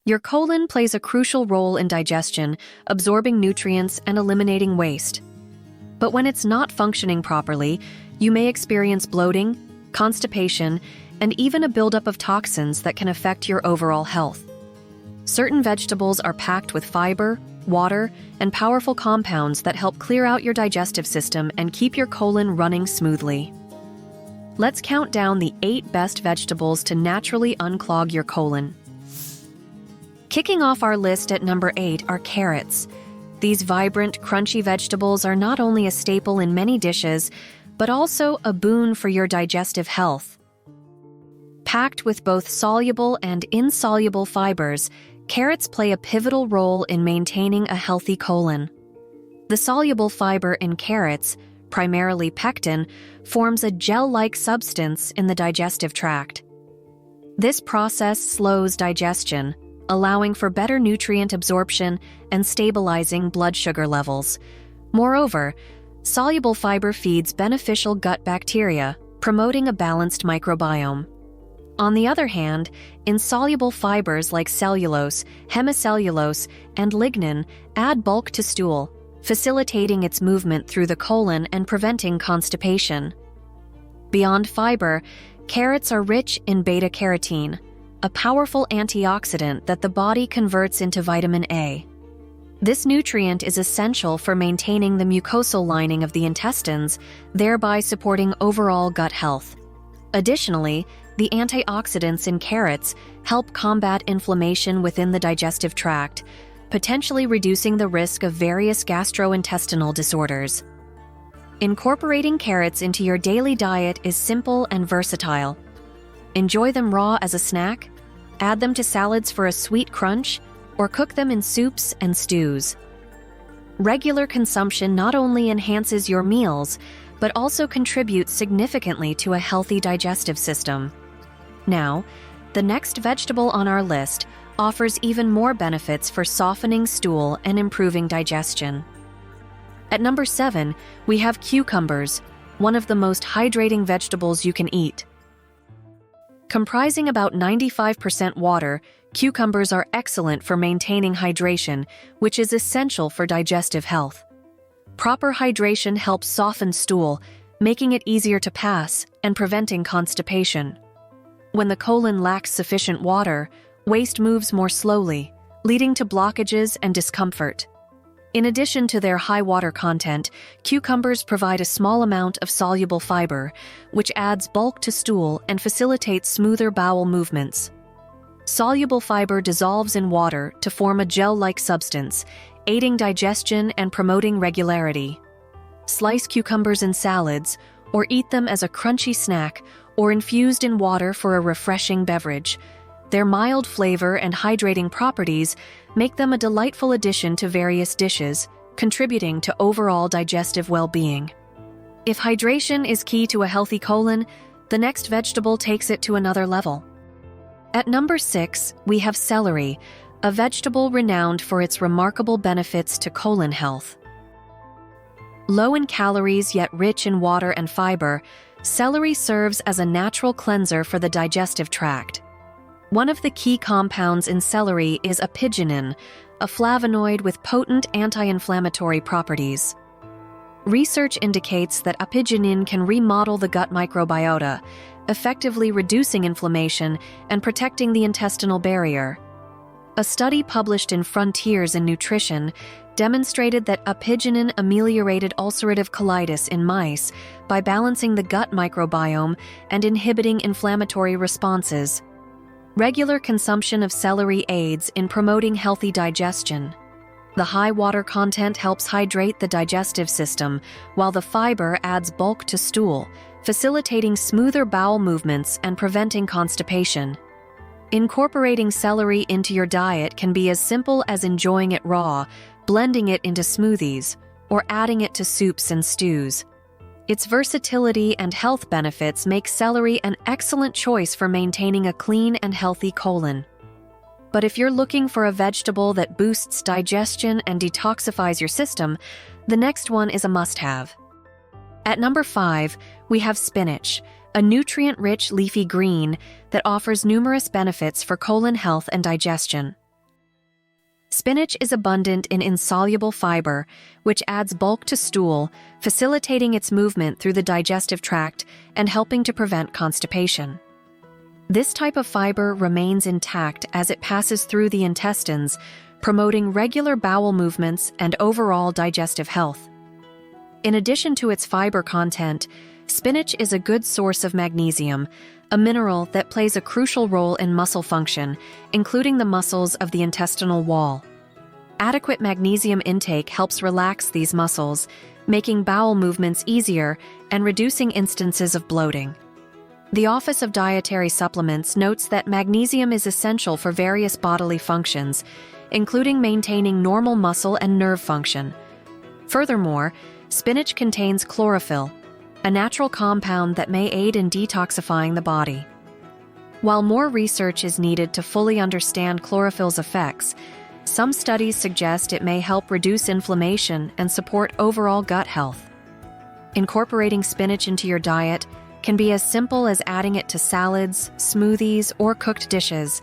Your colon plays a crucial role in digestion, absorbing nutrients and eliminating waste. But when it's not functioning properly, you may experience bloating, constipation, and even a buildup of toxins that can affect your overall health. Certain vegetables are packed with fiber, water, and powerful compounds that help clear out your digestive system and keep your colon running smoothly. Let's count down the 8 best vegetables to naturally unclog your colon. Kicking off our list at number 8 are carrots. These vibrant, crunchy vegetables are not only a staple in many dishes, but also a boon for your digestive health. Packed with both soluble and insoluble fibers, carrots play a pivotal role in maintaining a healthy colon. The soluble fiber in carrots, primarily pectin, forms a gel-like substance in the digestive tract. This process slows digestion, allowing for better nutrient absorption and stabilizing blood sugar levels. Moreover, soluble fiber feeds beneficial gut bacteria, promoting a balanced microbiome. On the other hand, insoluble fibers like cellulose, hemicellulose, and lignin add bulk to stool, facilitating its movement through the colon and preventing constipation. Beyond fiber, carrots are rich in beta-carotene, a powerful antioxidant that the body converts into vitamin A. This nutrient is essential for maintaining the mucosal lining of the intestines, thereby supporting overall gut health. Additionally, the antioxidants in carrots help combat inflammation within the digestive tract, potentially reducing the risk of various gastrointestinal disorders. Incorporating carrots into your daily diet is simple and versatile. Enjoy them raw as a snack, add them to salads for a sweet crunch, or cook them in soups and stews. Regular consumption not only enhances your meals, but also contributes significantly to a healthy digestive system. Now, the next vegetable on our list offers even more benefits for softening stool and improving digestion. At number 7, we have cucumbers, one of the most hydrating vegetables you can eat. Comprising about 95% water, cucumbers are excellent for maintaining hydration, which is essential for digestive health. Proper hydration helps soften stool, making it easier to pass and preventing constipation. When the colon lacks sufficient water, waste moves more slowly, leading to blockages and discomfort. In addition to their high water content, cucumbers provide a small amount of soluble fiber, which adds bulk to stool and facilitates smoother bowel movements. Soluble fiber dissolves in water to form a gel-like substance, aiding digestion and promoting regularity. Slice cucumbers in salads, or eat them as a crunchy snack or infused in water for a refreshing beverage. Their mild flavor and hydrating properties make them a delightful addition to various dishes, contributing to overall digestive well-being. If hydration is key to a healthy colon, the next vegetable takes it to another level. At number 6, we have celery, a vegetable renowned for its remarkable benefits to colon health. Low in calories yet rich in water and fiber, celery serves as a natural cleanser for the digestive tract. One of the key compounds in celery is apigenin, a flavonoid with potent anti-inflammatory properties. Research indicates that apigenin can remodel the gut microbiota, effectively reducing inflammation and protecting the intestinal barrier. A study published in Frontiers in Nutrition demonstrated that apigenin ameliorated ulcerative colitis in mice by balancing the gut microbiome and inhibiting inflammatory responses. Regular consumption of celery aids in promoting healthy digestion. The high water content helps hydrate the digestive system, while the fiber adds bulk to stool, facilitating smoother bowel movements and preventing constipation. Incorporating celery into your diet can be as simple as enjoying it raw, blending it into smoothies, or adding it to soups and stews. Its versatility and health benefits make celery an excellent choice for maintaining a clean and healthy colon. But if you're looking for a vegetable that boosts digestion and detoxifies your system, the next one is a must-have. At number 5, we have spinach, a nutrient-rich leafy green that offers numerous benefits for colon health and digestion. Spinach is abundant in insoluble fiber, which adds bulk to stool, facilitating its movement through the digestive tract and helping to prevent constipation. This type of fiber remains intact as it passes through the intestines, promoting regular bowel movements and overall digestive health. In addition to its fiber content, spinach is a good source of magnesium, a mineral that plays a crucial role in muscle function, including the muscles of the intestinal wall. Adequate magnesium intake helps relax these muscles, making bowel movements easier and reducing instances of bloating. The Office of Dietary Supplements notes that magnesium is essential for various bodily functions, including maintaining normal muscle and nerve function. Furthermore, spinach contains chlorophyll, a natural compound that may aid in detoxifying the body. While more research is needed to fully understand chlorophyll's effects, some studies suggest it may help reduce inflammation and support overall gut health. Incorporating spinach into your diet can be as simple as adding it to salads, smoothies, or cooked dishes.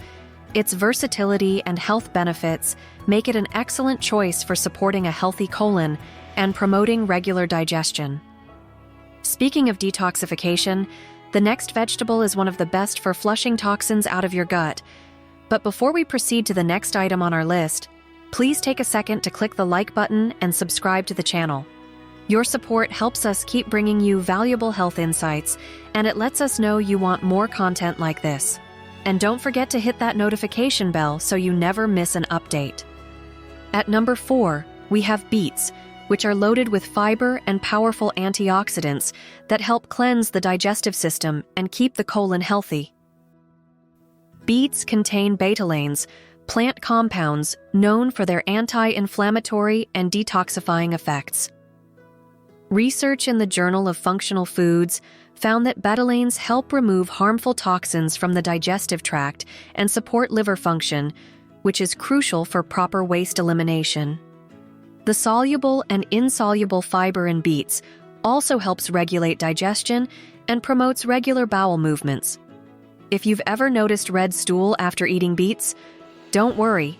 Its versatility and health benefits make it an excellent choice for supporting a healthy colon and promoting regular digestion. Speaking of detoxification, the next vegetable is one of the best for flushing toxins out of your gut. But before we proceed to the next item on our list, please take a second to click the like button and subscribe to the channel. Your support helps us keep bringing you valuable health insights, and it lets us know you want more content like this. And don't forget to hit that notification bell so you never miss an update. At number 4, we have beets, which are loaded with fiber and powerful antioxidants that help cleanse the digestive system and keep the colon healthy. Beets contain betalains, plant compounds known for their anti-inflammatory and detoxifying effects. Research in the Journal of Functional Foods found that betalains help remove harmful toxins from the digestive tract and support liver function, which is crucial for proper waste elimination. The soluble and insoluble fiber in beets also helps regulate digestion and promotes regular bowel movements. If you've ever noticed red stool after eating beets, don't worry.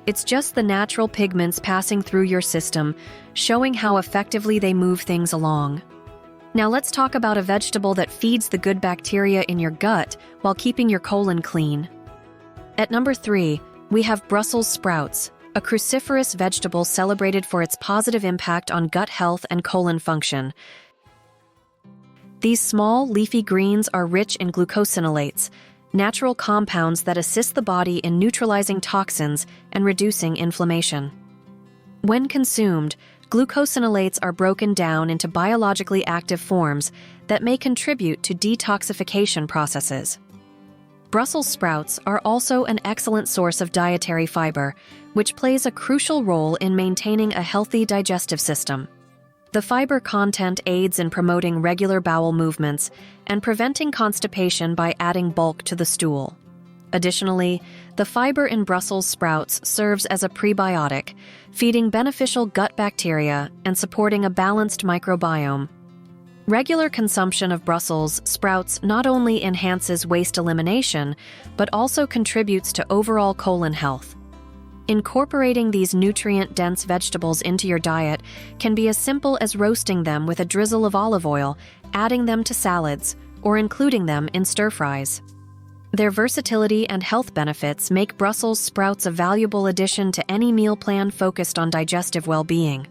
It's just the natural pigments passing through your system, showing how effectively they move things along. Now let's talk about a vegetable that feeds the good bacteria in your gut while keeping your colon clean. At number 3, we have Brussels sprouts, a cruciferous vegetable celebrated for its positive impact on gut health and colon function. These small, leafy greens are rich in glucosinolates, natural compounds that assist the body in neutralizing toxins and reducing inflammation. When consumed, glucosinolates are broken down into biologically active forms that may contribute to detoxification processes. Brussels sprouts are also an excellent source of dietary fiber, which plays a crucial role in maintaining a healthy digestive system. The fiber content aids in promoting regular bowel movements and preventing constipation by adding bulk to the stool. Additionally, the fiber in Brussels sprouts serves as a prebiotic, feeding beneficial gut bacteria and supporting a balanced microbiome. Regular consumption of Brussels sprouts not only enhances waste elimination, but also contributes to overall colon health. Incorporating these nutrient-dense vegetables into your diet can be as simple as roasting them with a drizzle of olive oil, adding them to salads, or including them in stir-fries. Their versatility and health benefits make Brussels sprouts a valuable addition to any meal plan focused on digestive well-being.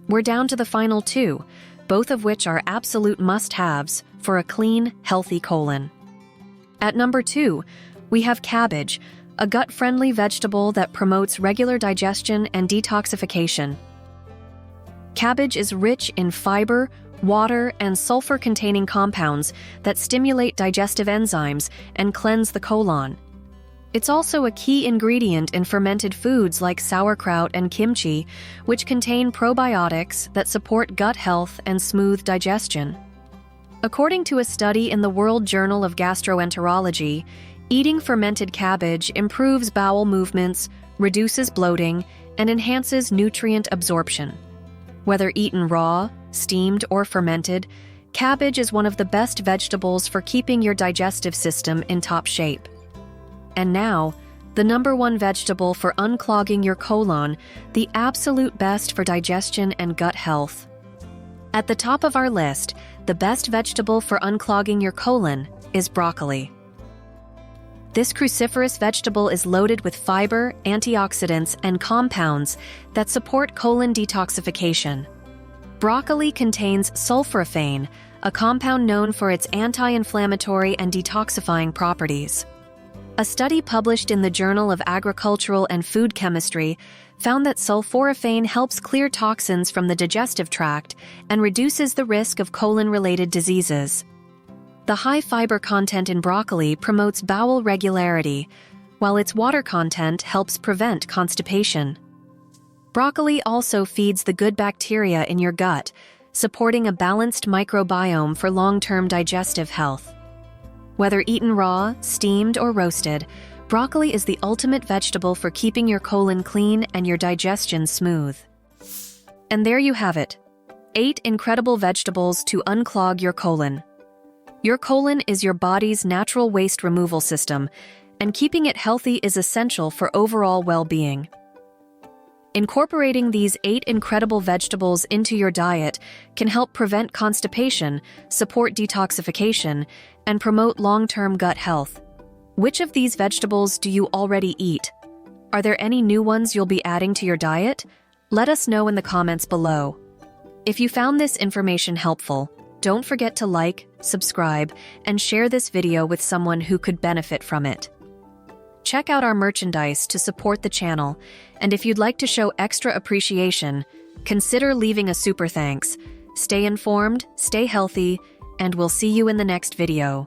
We're down to the final 2, both of which are absolute must-haves for a clean, healthy colon. At number 2, we have cabbage, a gut-friendly vegetable that promotes regular digestion and detoxification. Cabbage is rich in fiber, water, and sulfur-containing compounds that stimulate digestive enzymes and cleanse the colon. It's also a key ingredient in fermented foods like sauerkraut and kimchi, which contain probiotics that support gut health and smooth digestion. According to a study in the World Journal of Gastroenterology, eating fermented cabbage improves bowel movements, reduces bloating, and enhances nutrient absorption. Whether eaten raw, steamed, or fermented, cabbage is one of the best vegetables for keeping your digestive system in top shape. And now, The #1 vegetable for unclogging your colon, the absolute best for digestion and gut health. At the top of our list, the best vegetable for unclogging your colon is broccoli. This cruciferous vegetable is loaded with fiber, antioxidants, and compounds that support colon detoxification. Broccoli contains sulforaphane, a compound known for its anti-inflammatory and detoxifying properties. A study published in the Journal of Agricultural and Food Chemistry found that sulforaphane helps clear toxins from the digestive tract and reduces the risk of colon-related diseases. The high fiber content in broccoli promotes bowel regularity, while its water content helps prevent constipation. Broccoli also feeds the good bacteria in your gut, supporting a balanced microbiome for long-term digestive health. Whether eaten raw, steamed, or roasted, broccoli is the ultimate vegetable for keeping your colon clean and your digestion smooth. And there you have it. 8 incredible vegetables to unclog your colon. Your colon is your body's natural waste removal system, and keeping it healthy is essential for overall well-being. Incorporating these 8 incredible vegetables into your diet can help prevent constipation, support detoxification, and promote long-term gut health. Which of these vegetables do you already eat? Are there any new ones you'll be adding to your diet? Let us know in the comments below. If you found this information helpful, don't forget to like, subscribe, and share this video with someone who could benefit from it. Check out our merchandise to support the channel, and if you'd like to show extra appreciation, consider leaving a super thanks. Stay informed, stay healthy, and we'll see you in the next video.